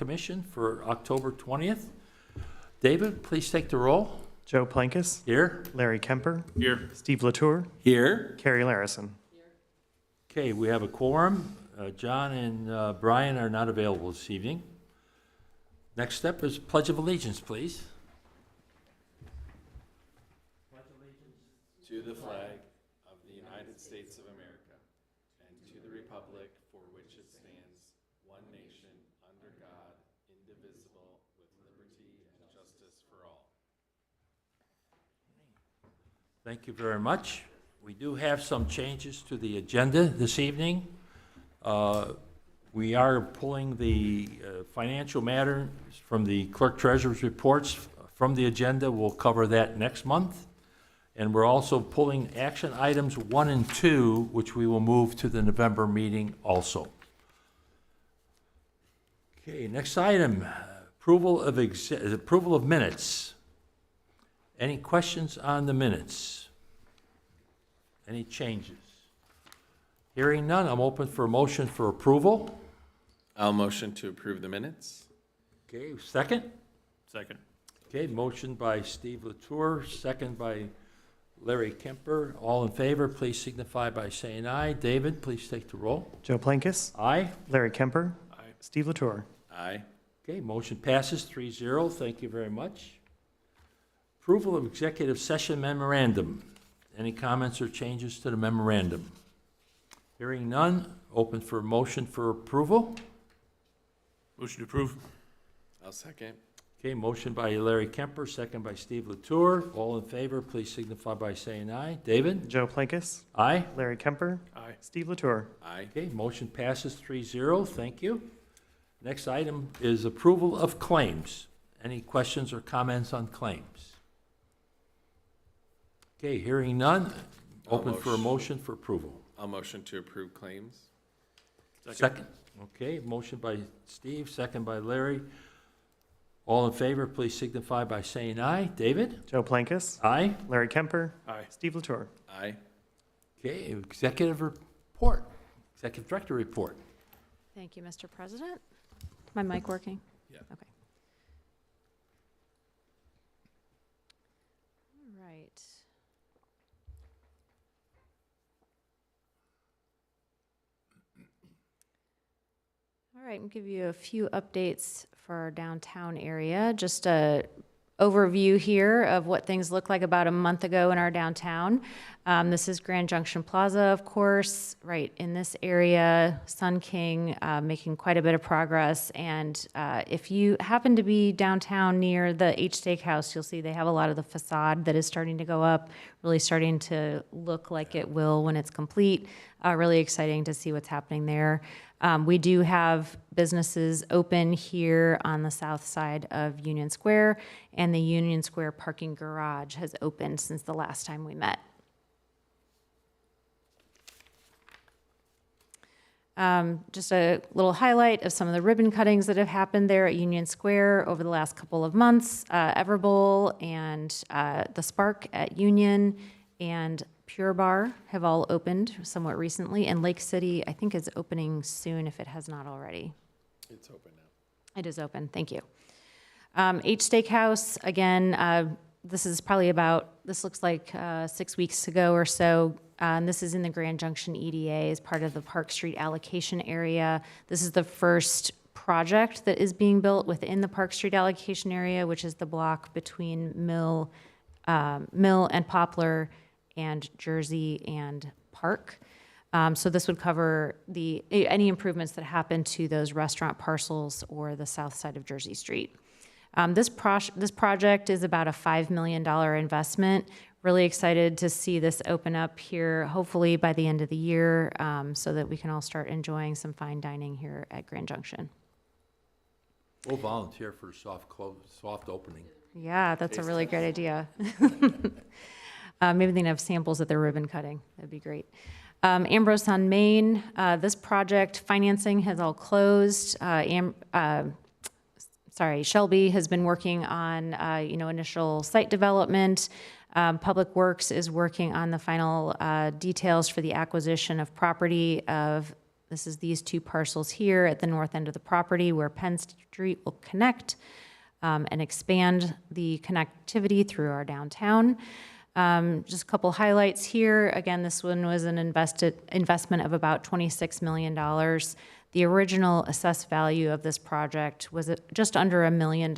Commission for October 20th. David, please take the roll. Joe Plankus. Here. Larry Kemper. Here. Steve Latour. Here. Carrie Larison. Okay, we have a quorum. John and Brian are not available this evening. Next step is Pledge of Allegiance, please. Pledge allegiance To the flag of the United States of America and to the republic for which it stands, one nation, under God, indivisible, with liberty and justice for all. Thank you very much. We do have some changes to the agenda this evening. We are pulling the financial matters from the clerk treasurer's reports from the agenda. We'll cover that next month. And we're also pulling action items 1 and 2, which we will move to the November meeting also. Okay, next item, approval of minutes. Any questions on the minutes? Any changes? Hearing none, I'm open for a motion for approval. I'll motion to approve the minutes. Okay, second? Second. Okay, motion by Steve Latour, second by Larry Kemper. All in favor, please signify by saying aye. David, please take the roll. Joe Plankus. Aye. Larry Kemper. Aye. Steve Latour. Aye. Okay, motion passes 3-0. Thank you very much. Approval of executive session memorandum. Any comments or changes to the memorandum? Hearing none, open for a motion for approval. Motion to approve. I'll second. Okay, motion by Larry Kemper, second by Steve Latour. All in favor, please signify by saying aye. David? Joe Plankus. Aye. Larry Kemper. Aye. Steve Latour. Aye. Okay, motion passes 3-0. Thank you. Next item is approval of claims. Any questions or comments on claims? Okay, hearing none, open for a motion for approval. I'll motion to approve claims. Second. Okay, motion by Steve, second by Larry. All in favor, please signify by saying aye. David? Joe Plankus. Aye. Larry Kemper. Aye. Steve Latour. Aye. Okay, executive report, executive director report. Thank you, Mr. President. My mic working? Yeah. Okay. All right. All right, I'll give you a few updates for our downtown area. Just a overview here of what things look like about a month ago in our downtown. This is Grand Junction Plaza, of course, right in this area. Sun King making quite a bit of progress. And if you happen to be downtown near the H Steakhouse, you'll see they have a lot of the facade that is starting to go up, really starting to look like it will when it's complete. Really exciting to see what's happening there. We do have businesses open here on the south side of Union Square, and the Union Square parking garage has opened since the last time we met. Just a little highlight of some of the ribbon cuttings that have happened there at Union Square over the last couple of months. Everbowl and the Spark at Union and Pure Bar have all opened somewhat recently, and Lake City, I think, is opening soon if it has not already. It's open now. It is open, thank you. H Steakhouse, again, this is probably this looks like 6 weeks ago or so. And this is in the Grand Junction EDA as part of the Park Street allocation area. This is the first project that is being built within the Park Street allocation area, which is the block between Mill and Poplar and Jersey and Park. So this would cover any improvements that happen to those restaurant parcels or the south side of Jersey Street. This project is about a $5 million investment. Really excited to see this open up here, hopefully by the end of the year, so that we can all start enjoying some fine dining here at Grand Junction. We'll volunteer for soft opening. Yeah, that's a really great idea. Maybe they can have samples at their ribbon cutting. That'd be great. Ambrose on Main, this project financing has all closed. Shelby has been working on initial site development. Public Works is working on the final details for the acquisition of property of This is these two parcels here at the north end of the property where Penn Street will connect and expand the connectivity through our downtown. Just a couple highlights here. Again, this one was an investment of about $26 million. The original assessed value of this project was just under $1 million,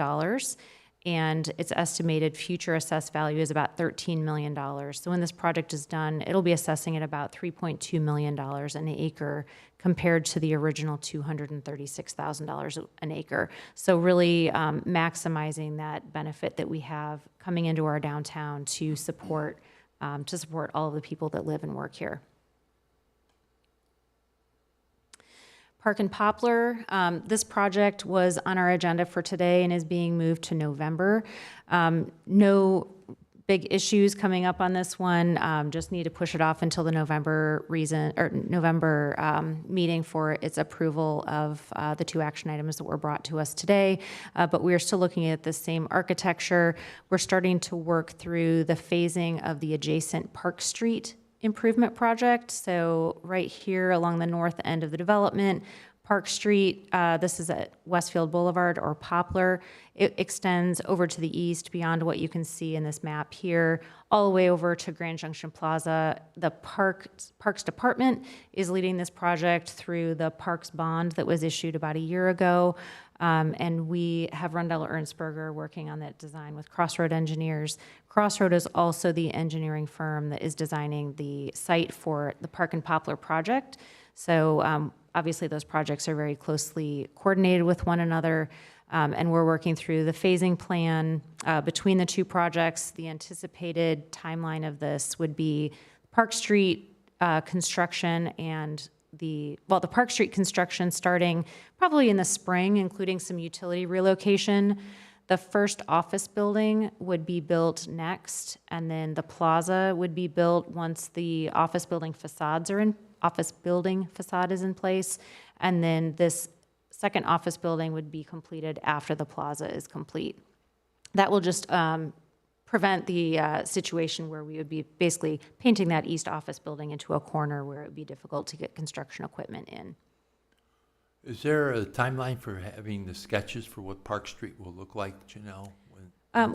and its estimated future assessed value is about $13 million. So when this project is done, it'll be assessing at about $3.2 million an acre compared to the original $236,000 an acre. So really maximizing that benefit that we have coming into our downtown to support all of the people that live and work here. Park and Poplar, this project was on our agenda for today and is being moved to November. No big issues coming up on this one. Just need to push it off until the November meeting for its approval of the two action items that were brought to us today. But we are still looking at the same architecture. We're starting to work through the phasing of the adjacent Park Street improvement project. So right here along the north end of the development, Park Street, this is at Westfield Boulevard or Poplar. It extends over to the east beyond what you can see in this map here, all the way over to Grand Junction Plaza. The Parks Department is leading this project through the Parks bond that was issued about a year ago. And we have Rundell Ernstberger working on that design with Crossroad Engineers. Crossroad is also the engineering firm that is designing the site for the Park and Poplar project. So obviously those projects are very closely coordinated with one another. And we're working through the phasing plan between the two projects. The anticipated timeline of this would be Park Street construction and the Park Street construction starting probably in the spring, including some utility relocation. The first office building would be built next, and then the plaza would be built once the office building facade is in place, and then this second office building would be completed after the plaza is complete. That will just prevent the situation where we would be basically painting that east office building into a corner where it would be difficult to get construction equipment in. Is there a timeline for having the sketches for what Park Street will look like, do you know?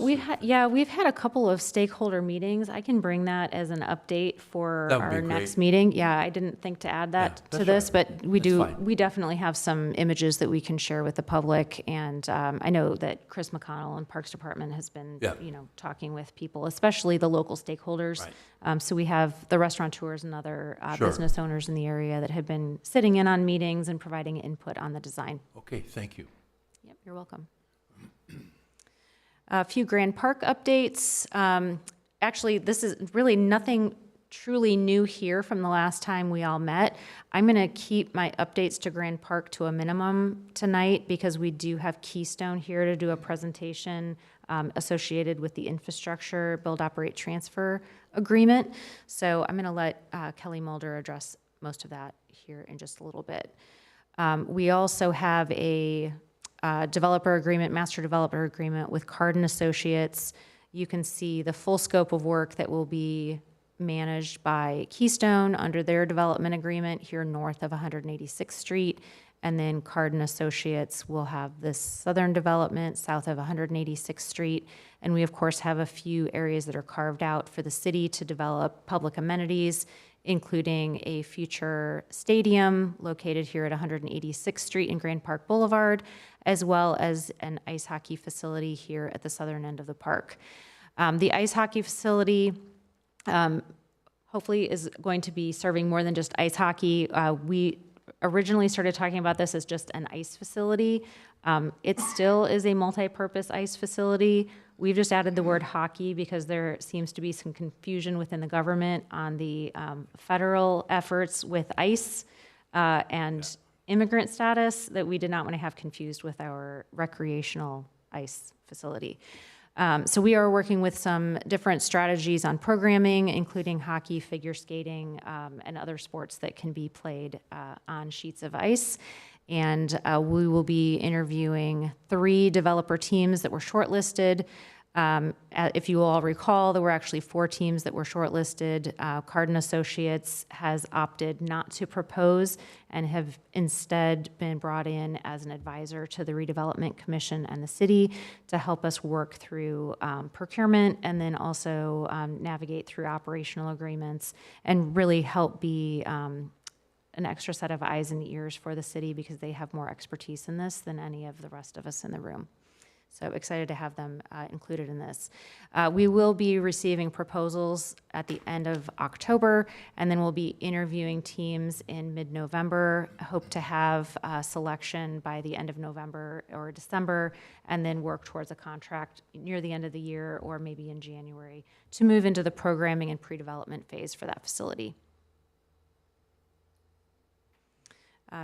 We've had a couple of stakeholder meetings. I can bring that as an update for That would be our next great. meeting. Yeah, I didn't think to add that Yeah, to that's this, right. but That's fine. we definitely have some images that we can share with the public. And I know that Chris McConnell in Parks Department has been, Yeah. talking with people, especially the local stakeholders. Right. So we have the restaurateurs and other Sure. business owners in the area that have been sitting in on meetings and providing input on the design. Okay, thank you. Yep, you're welcome. A few Grand Park updates. Actually, this is really nothing truly new here from the last time we all met. I'm going to keep my updates to Grand Park to a minimum tonight because we do have Keystone here to do a presentation associated with the infrastructure build, operate, transfer agreement. So I'm going to let Kelly Mulder address most of that here in just a little bit. We also have a master developer agreement with Cardin Associates. You can see the full scope of work that will be managed by Keystone under their development agreement here north of 186th Street. And then Cardin Associates will have this southern development south of 186th Street. And we, of course, have a few areas that are carved out for the city to develop public amenities, including a future stadium located here at 186th Street and Grand Park Boulevard, as well as an ice hockey facility here at the southern end of the park. The ice hockey facility hopefully is going to be serving more than just ice hockey. We originally started talking about this as just an ice facility. It still is a multi-purpose ice facility. We've just added the word hockey because there seems to be some confusion within the government on the federal efforts with ICE and immigrant status that we did not want to have confused with our recreational ICE facility. So we are working with some different strategies on programming, including hockey, figure skating, and other sports that can be played on sheets of ice. And we will be interviewing 3 developer teams that were shortlisted. If you all recall, there were actually 4 teams that were shortlisted. Cardin Associates has opted not to propose and have instead been brought in as an advisor to the Redevelopment Commission and the city to help us work through procurement and then also navigate through operational agreements and really help be an extra set of eyes and ears for the city because they have more expertise in this than any of the rest of us in the room. So excited to have them included in this. We will be receiving proposals at the end of October, and then we'll be interviewing teams in mid-November. Hope to have a selection by the end of November or December, and then work towards a contract near the end of the year or maybe in January to move into the programming and pre-development phase for that facility.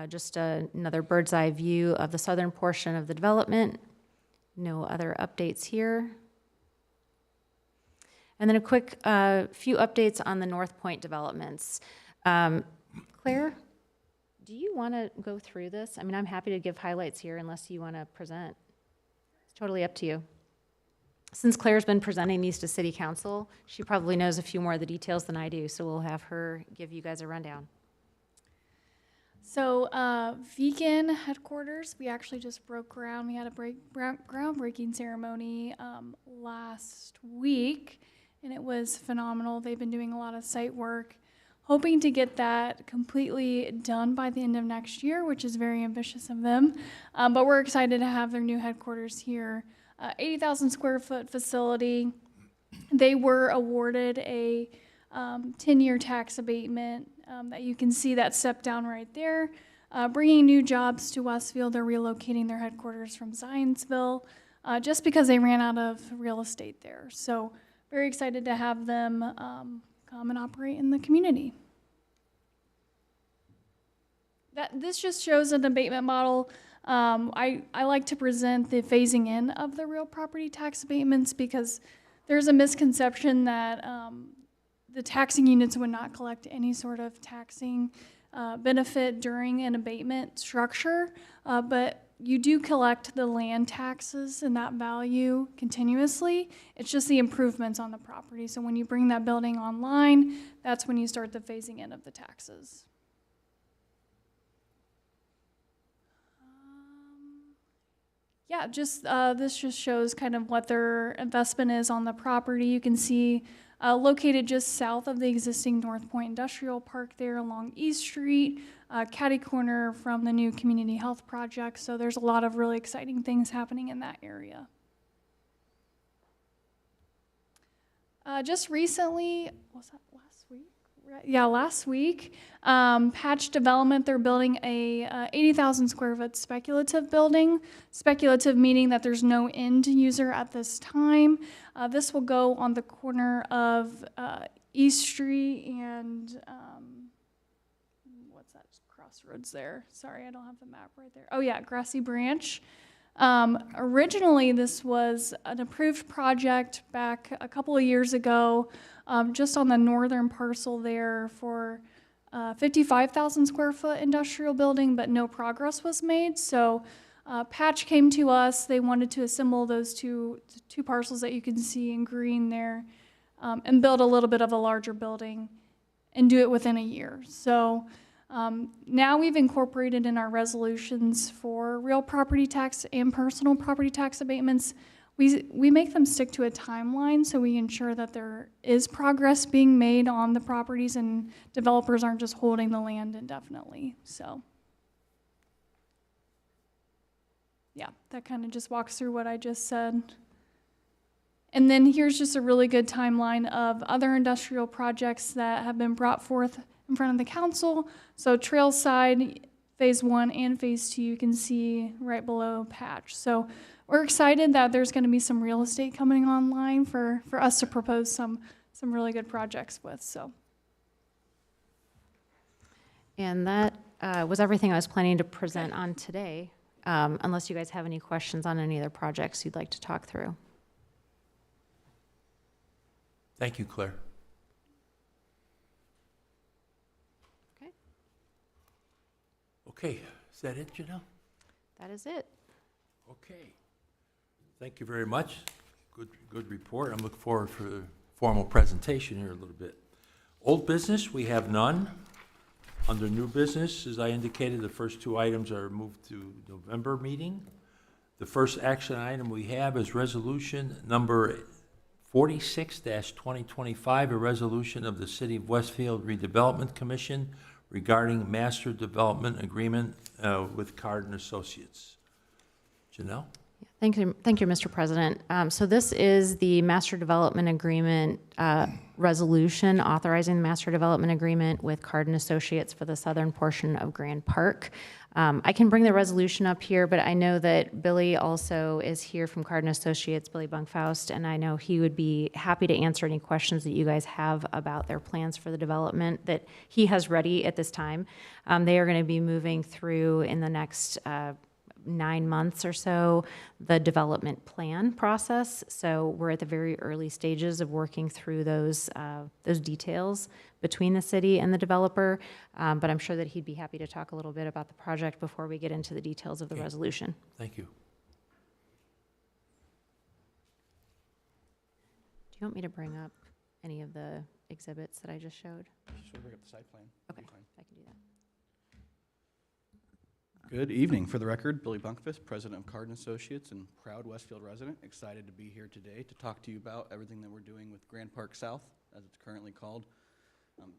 Just another bird's eye view of the southern portion of the development. No other updates here. And then a quick few updates on the North Point developments. Claire, do you want to go through this? I mean, I'm happy to give highlights here unless you want to present. It's totally up to you. Since Claire's been presenting these to City Council, she probably knows a few more of the details than I do, so we'll have her give you guys a rundown. So, vegan headquarters, we actually just broke ground. We had a groundbreaking ceremony last week, and it was phenomenal. They've been doing a lot of site work, hoping to get that completely done by the end of next year, which is very ambitious of them. But we're excited to have their new headquarters here. 80,000 square foot facility. They were awarded a 10-year tax abatement that you can see that step down right there. Bringing new jobs to Westfield. They're relocating their headquarters from Zionsville just because they ran out of real estate there. So very excited to have them come and operate in the community. This just shows an abatement model. I like to present the phasing in of the real property tax abatements because there's a misconception that the taxing units would not collect any sort of taxing benefit during an abatement structure, but you do collect the land taxes and that value continuously. It's just the improvements on the property. So when you bring that building online, that's when you start the phasing in of the taxes. Yeah, just this just shows kind of what their investment is on the property. You can see located just south of the existing North Point Industrial Park there along East Street, catty corner from the new community health project. So there's a lot of really exciting things happening in that area. Just recently, was that last week? Yeah, last week, Patch Development, they're building a 80,000 square foot speculative building. Speculative meaning that there's no end user at this time. This will go on the corner of East Street and, what's that crossroads there? Sorry, I don't have the map right there. Oh yeah, Grassy Branch. Originally, this was an approved project back a couple of years ago, just on the northern parcel there for 55,000 square foot industrial building, but no progress was made. So Patch came to us. They wanted to assemble those two parcels that you can see in green there and build a little bit of a larger building and do it within a year. So now we've incorporated in our resolutions for real property tax and personal property tax abatements, we make them stick to a timeline so we ensure that there is progress being made on the properties and developers aren't just holding the land indefinitely. So yeah, that kind of just walks through what I just said. And then here's just a really good timeline of other industrial projects that have been brought forth in front of the council. So Trailside, phase 1 and phase 2, you can see right below Patch. So we're excited that there's going to be some real estate coming online for us to propose some really good projects with. So. And that was everything I was planning to present on today, unless you guys have any questions on any other projects you'd like to talk through. Thank you, Claire. Okay. Okay, is that it, Janelle? That is it. Okay. Thank you very much. Good report. I'm looking forward for the formal presentation here a little bit. Old business, we have none. Under new business, as I indicated, the first two items are moved to November meeting. The first action item we have is resolution number 46-2025, a resolution of the City of Westfield Redevelopment Commission regarding master development agreement with Card and Associates. Janelle? Thank you, Mr. President. So this is the master development agreement resolution authorizing the master development agreement with Cardin Associates for the southern portion of Grand Park. I can bring the resolution up here, but I know that Billy also is here from Cardin Associates, Billy Bunkfaust, and I know he would be happy to answer any questions that you guys have about their plans for the development that he has ready at this time. They are going to be moving through in the next 9 months or so, the development plan process. So we're at the very early stages of working through those details between the city and the developer. But I'm sure that he'd be happy to talk a little bit about the project before we get into the details of the resolution. Thank you. Do you want me to bring up any of the exhibits that I just showed? Just bring up the site plan. Okay, I can do that. Good evening. For the record, Billy Bunkfist, president of Cardin Associates and proud Westfield resident. Excited to be here today to talk to you about everything that we're doing with Grand Park South, as it's currently called.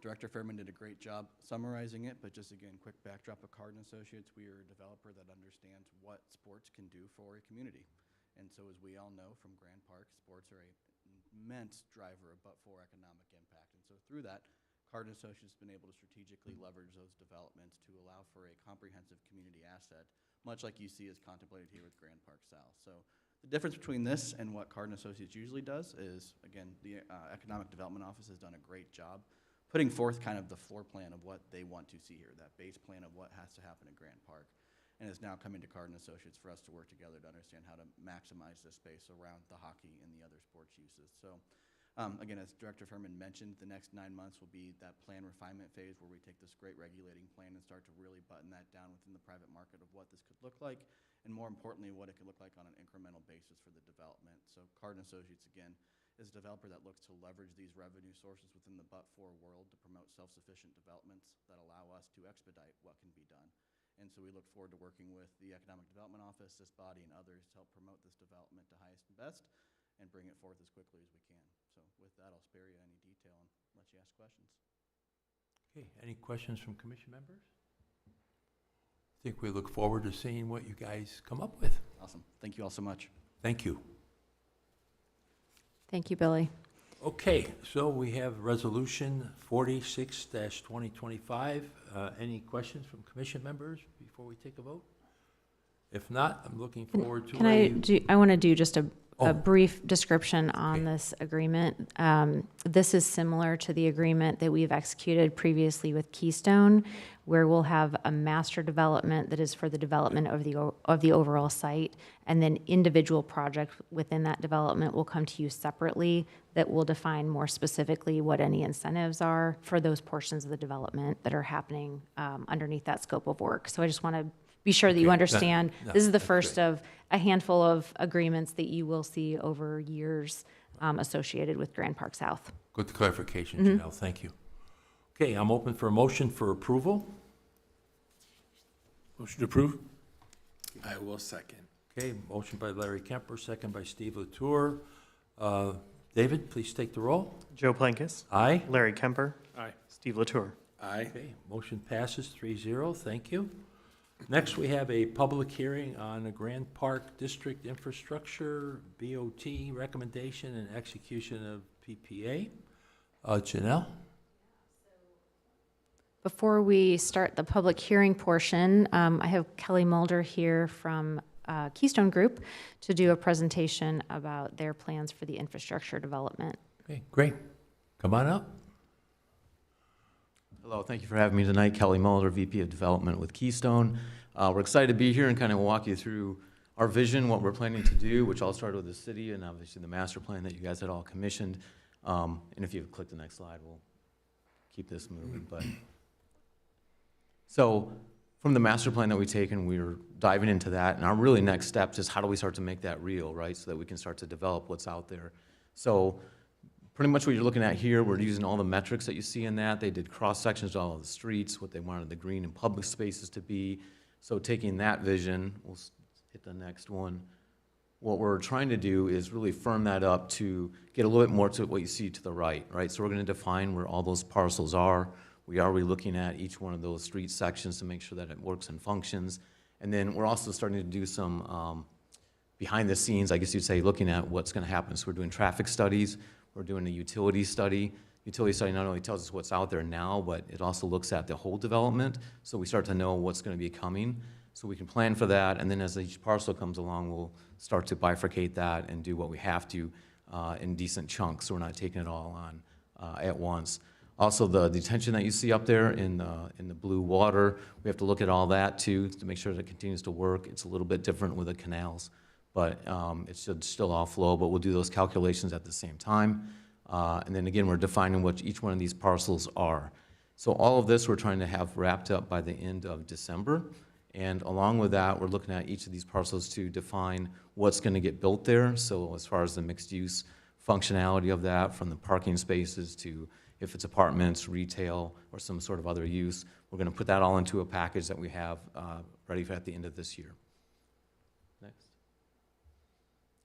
Director Fairman did a great job summarizing it, but just again, quick backdrop of Cardin Associates. We are a developer that understands what sports can do for a community. And so as we all know from Grand Park, sports are an immense driver of but-for economic impact. And so through that, Cardin Associates has been able to strategically leverage those developments to allow for a comprehensive community asset, much like you see is contemplated here with Grand Park South. So the difference between this and what Cardin Associates usually does is, again, the Economic Development Office has done a great job putting forth kind of the floor plan of what they want to see here, that base plan of what has to happen in Grand Park. And is now coming to Cardin Associates for us to work together to understand how to maximize this space around the hockey and the other sports uses. So again, as Director Furman mentioned, the next 9 months will be that plan refinement phase where we take this great regulating plan and start to really button that down within the private market of what this could look like, and more importantly, what it could look like on an incremental basis for the development. So Cardin Associates, again, is a developer that looks to leverage these revenue sources within the but-for world to promote self-sufficient developments that allow us to expedite what can be done. And so we look forward to working with the Economic Development Office, this body, and others to help promote this development to highest and best and bring it forth as quickly as we can. So with that, I'll spare you any detail and let you ask questions. Okay, any questions from commission members? I think we look forward to seeing what you guys come up with. Awesome. Thank you all so much. Thank you. Thank you, Billy. Okay, so we have resolution 46-2025. Any questions from commission members before we take a vote? If not, I'm looking forward to I want to do just a Oh. brief description on Okay. this agreement. This is similar to the agreement that we've executed previously with Keystone, where we'll have a master development that is for the development of the overall site, and then individual projects within that development will come to you separately that will define more specifically what any incentives are for those portions of the development that are happening underneath that scope of work. So I just want to be sure that you Okay, understand, no, this is the that's first great. of a handful of agreements that you will see over years associated with Grand Park South. Good clarification, Janelle, thank you. Okay, I'm open for a motion for approval. Motion to approve? I will second. Okay, motion by Larry Kemper, second by Steve Latour. David, please take the roll. Joe Plankis. Aye. Larry Kemper. Aye. Steve Latour. Aye. Okay, motion passes 3-0, thank you. Next, we have a public hearing on the Grand Park District Infrastructure, BOT recommendation and execution of PPA. Janelle? Before we start the public hearing portion, I have Kelly Mulder here from Keystone Group to do a presentation about their plans for the infrastructure development. Okay, great. Come on up. Hello, thank you for having me tonight. Kelly Mulder, VP of Development with Keystone. We're excited to be here and kind of walk you through our vision, what we're planning to do, which all started with the city and obviously the master plan that you guys had all commissioned. And if you click the next slide, we'll keep this moving. So from the master plan that we've taken, we're diving into that, and our really next steps is how do we start to make that real, right? So that we can start to develop what's out there. So pretty much what you're looking at here, we're using all the metrics that you see in that. They did cross-sections of all of the streets, what they wanted the green and public spaces to be. So taking that vision, we'll hit the next one. What we're trying to do is really firm that up to get a little bit more to what you see to the right, right? So we're gonna define where all those parcels are. We are looking at each one of those street sections to make sure that it works and functions. And then we're also starting to do some behind the scenes, I guess you'd say, looking at what's gonna happen. So we're doing traffic studies, we're doing a utility study. Utility study not only tells us what's out there now, but it also looks at the whole development. So we start to know what's gonna be coming. So we can plan for that, and then as each parcel comes along, we'll start to bifurcate that and do what we have to in decent chunks, so we're not taking it all on at once. Also, the detention that you see up there in the blue water, we have to look at all that too to make sure that it continues to work. It's a little bit different with the canals, but it should still all flow, but we'll do those calculations at the same time. And then again, we're defining what each one of these parcels are. So all of this we're trying to have wrapped up by the end of December. And along with that, we're looking at each of these parcels to define what's going to get built there. So as far as the mixed use functionality of that, from the parking spaces to if it's apartments, retail, or some sort of other use, we're going to put that all into a package that we have ready for at the end of this year. Next.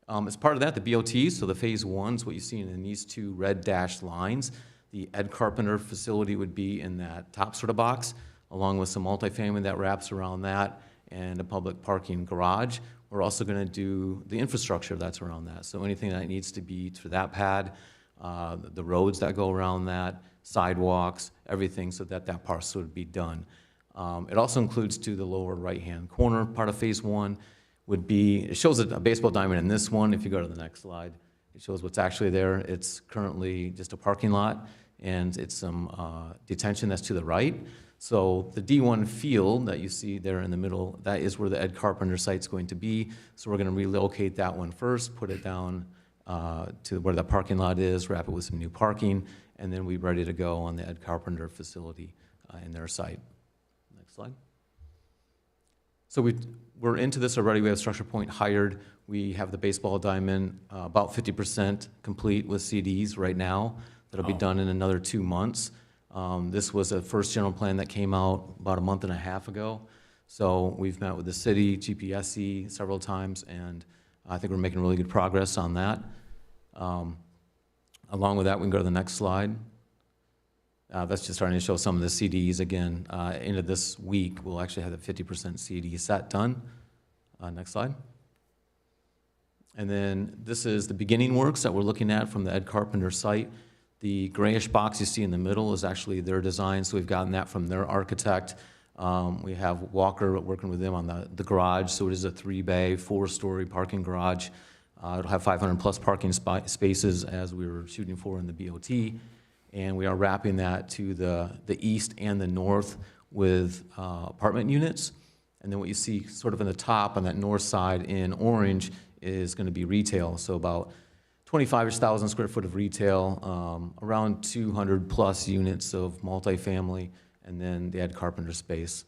As part of that, the BOTs, so the phase one is what you see in these two red dashed lines. The Ed Carpenter facility would be in that top sort of box, along with some multifamily that wraps around that and a public parking garage. We're also gonna do the infrastructure that's around that. So anything that needs to be for that pad, the roads that go around that, sidewalks, everything so that that parcel would be done. It also includes to the lower right-hand corner, part of phase one would be, it shows a baseball diamond in this one. If you go to the next slide, it shows what's actually there. It's currently just a parking lot and it's some detention that's to the right. So the D1 field that you see there in the middle, that is where the Ed Carpenter site's going to be. So we're gonna relocate that one first, put it down to where the parking lot is, wrap it with some new parking, and then we're ready to go on the Ed Carpenter facility in their site. Next slide. So we're into this already. We have Structure Point hired. We have the baseball diamond about 50% complete with CDs right now. That'll be done in another 2 months. This was a first general plan that came out about a month and a half ago. So we've met with the city, GPSC several times, and I think we're making really good progress on that. Along with that, we can go to the next slide. That's just starting to show some of the CDs again. End of this week, we'll actually have the 50% CD set done. Next slide. And then this is the beginning works that we're looking at from the Ed Carpenter site. The grayish box you see in the middle is actually their design, so we've gotten that from their architect. We have Walker working with them on the garage, so it is a 3-bay, 4-story parking garage. It'll have 500 plus parking spaces as we were shooting for in the BOT. And we are wrapping that to the east and the north with apartment units. And then what you see sort of in the top on that north side in orange is gonna be retail, so about 25,000 square foot of retail, around 200 plus units of multifamily, and then the Ed Carpenter space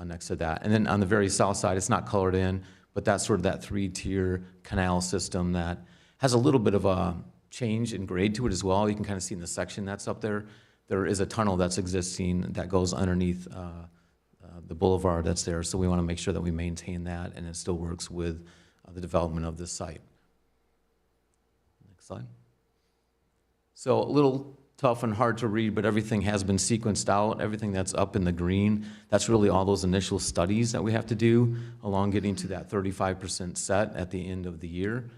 next to that. And then on the very south side, it's not colored in, but that's sort of that 3-tier canal system that has a little bit of a change in grade to it as well. You can kind of see in the section that's up there. There is a tunnel that's existing that goes underneath the boulevard that's there, so we want to make sure that we maintain that and it still works with the development of this site. Slide. So a little tough and hard to read, but everything has been sequenced out. Everything that's up in the green, that's really all those initial studies that we have to do along getting to that 35% set at the end of the year.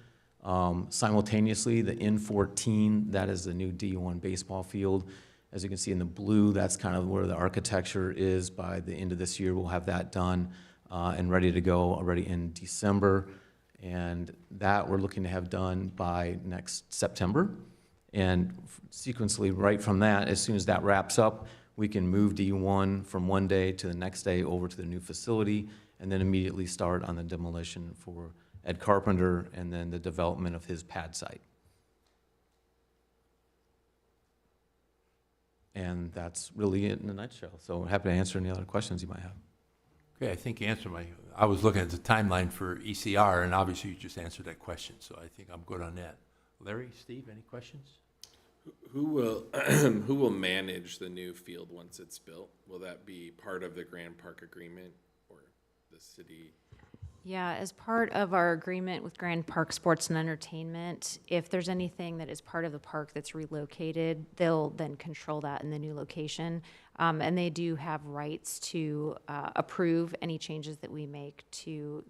Simultaneously, the N14, that is the new D1 baseball field. As you can see in the blue, that's kind of where the architecture is. By the end of this year, we'll have that done and ready to go already in December. And that we're looking to have done by next September. And sequentially, right from that, as soon as that wraps up, we can move D1 from one day to the next day over to the new facility, and then immediately start on the demolition for Ed Carpenter and then the development of his pad site. And that's really it in a nutshell. So happy to answer any other questions you might have. Okay, I think you answered I was looking at the timeline for ECR, and obviously you just answered that question, so I think I'm good on that. Larry, Steve, any questions? Who will, who will manage the new field once it's built? Will that be part of the Grand Park agreement or the city? Yeah, as part of our agreement with Grand Park Sports and Entertainment, if there's anything that is part of the park that's relocated, they'll then control that in the new location. And they do have rights to approve any changes that we make to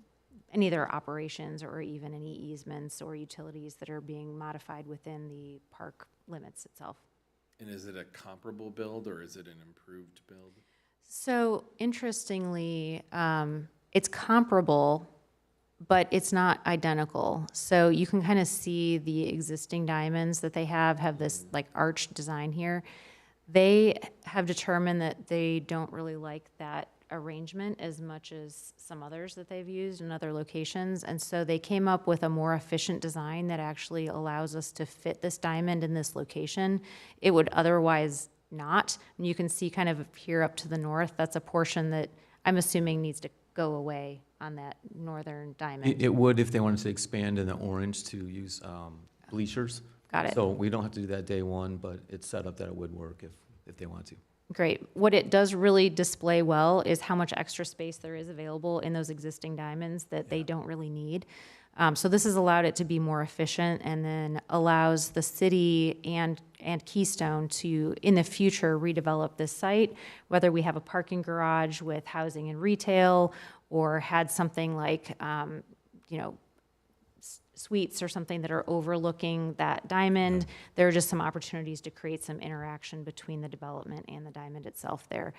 any of their operations or even any easements or utilities that are being modified within the park limits itself. And is it a comparable build or is it an improved build? So interestingly, it's comparable, but it's not identical. So you can kind of see the existing diamonds that they have this like arched design here. They have determined that they don't really like that arrangement as much as some others that they've used in other locations. And so they came up with a more efficient design that actually allows us to fit this diamond in this location. It would otherwise not. And you can see kind of here up to the north, that's a portion that I'm assuming needs to go away on that northern diamond. It would if they wanted to expand in the orange to use bleachers. Got it. So we don't have to do that day one, but it's set up that it would work if they want to. Great. What it does really display well is how much extra space there is available in those existing diamonds that they don't really need. So this has allowed it to be more efficient and then allows the city and Keystone to, in the future, redevelop this site, whether we have a parking garage with housing and retail or had something like, suites or something that are overlooking that diamond. There are just some opportunities to create some interaction between the development and the diamond itself there.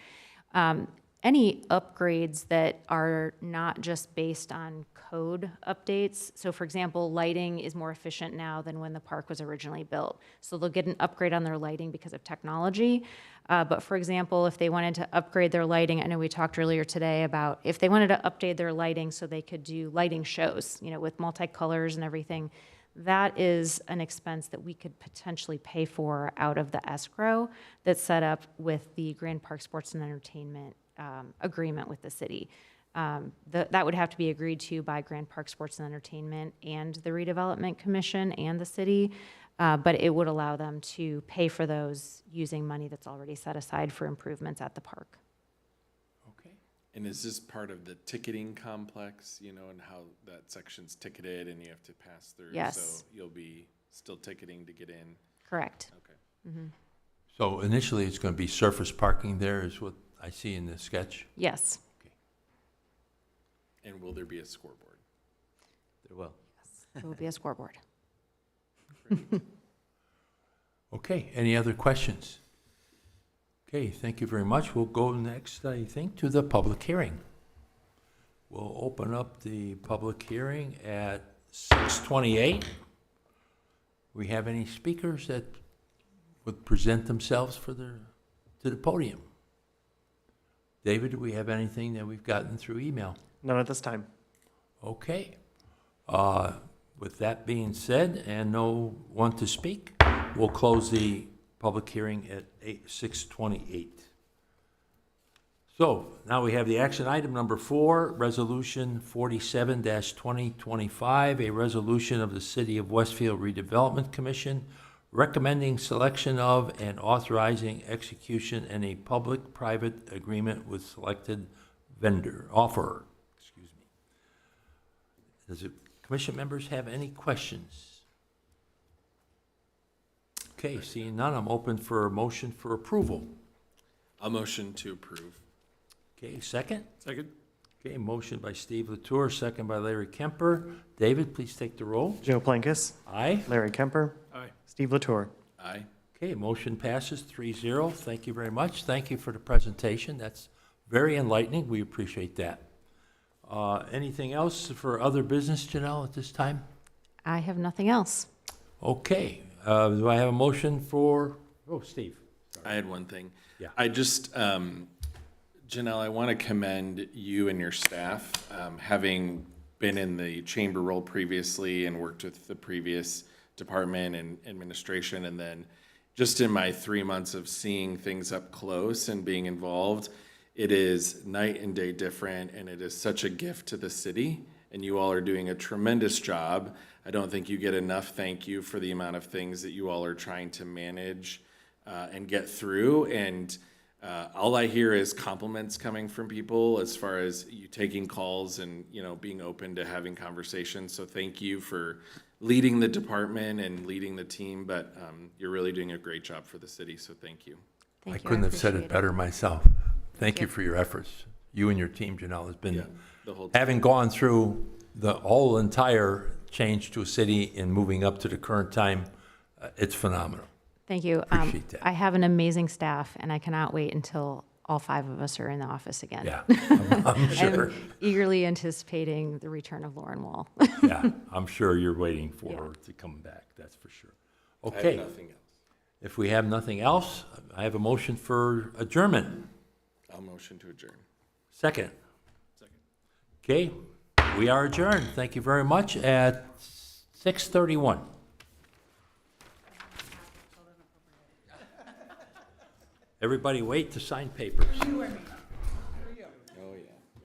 Any upgrades that are not just based on code updates. So for example, lighting is more efficient now than when the park was originally built. So they'll get an upgrade on their lighting because of technology. But for example, if they wanted to upgrade their lighting, I know we talked earlier today about if they wanted to update their lighting so they could do lighting shows, with multicolors and everything, that is an expense that we could potentially pay for out of the escrow that's set up with the Grand Park Sports and Entertainment agreement with the city. That would have to be agreed to by Grand Park Sports and Entertainment and the Redevelopment Commission and the city, but it would allow them to pay for those using money that's already set aside for improvements at the park. Okay. And is this part of the ticketing complex, and how that section's ticketed and you have to pass through? Yes. So you'll be still ticketing to get in? Correct. Okay. So initially, it's going to be surface parking there is what I see in the sketch. Yes. And will there be a scoreboard? There will. There will be a scoreboard. Okay, any other questions? Okay, thank you very much. We'll go next, I think, to the public hearing. We'll open up the public hearing at 6:28. We have any speakers that would present themselves to the podium? David, do we have anything that we've gotten through email? None at this time. Okay. With that being said, and no one to speak, we'll close the public hearing at 6:28. So now we have the action item number 4, Resolution 47-2025, a resolution of the City of Westfield Redevelopment Commission recommending selection of and authorizing execution in a public-private agreement with selected offerer. Does the commission members have any questions? Okay, seeing none, I'm open for a motion for approval. I'll motion to approve. Okay, second? Second. Okay, motion by Steve Latour, second by Larry Kemper. David, please take the roll. Joe Plankus, Aye. Larry Kemper, Aye. Steve Latour. Aye. Okay, motion passes 3-0. Thank you very much. Thank you for the presentation. That's very enlightening. We appreciate that. Anything else for other business, Janelle, at this time? I have nothing else. Okay, do I have a motion for, Steve? I had one thing. Yeah. I just, Janelle, I want to commend you and your staff, having been in the chamber role previously and worked with the previous department and administration, and then just in my 3 months of seeing things up close and being involved, It is night and day different, and it is such a gift to the city, and you all are doing a tremendous job. I don't think you get enough thank you for the amount of things that you all are trying to manage and get through, and all I hear is compliments coming from people as far as you taking calls and, you know, being open to having conversations. So thank you for leading the department and leading the team, but you're really doing a great job for the city, so thank you. Thank I you, couldn't have said it appreciate better myself. Thank you you. for your efforts. You and your team, Janelle, has Yeah, been, the whole having gone through the whole entire change to a city and moving up to the current time, it's phenomenal. Thank you. Appreciate that. I have an amazing staff, and I cannot wait until all 5 of us are in the office again. Yeah, I'm sure. I'm eagerly anticipating the return of Lauren Wall. Yeah, I'm sure you're waiting for Yeah. her to come back, that's for sure. I have Okay, nothing else. if we have nothing else, I have a motion for adjournment. I'll motion to adjourn. Second. Okay, we are adjourned. Thank you very much at 6:31. Everybody wait to sign papers.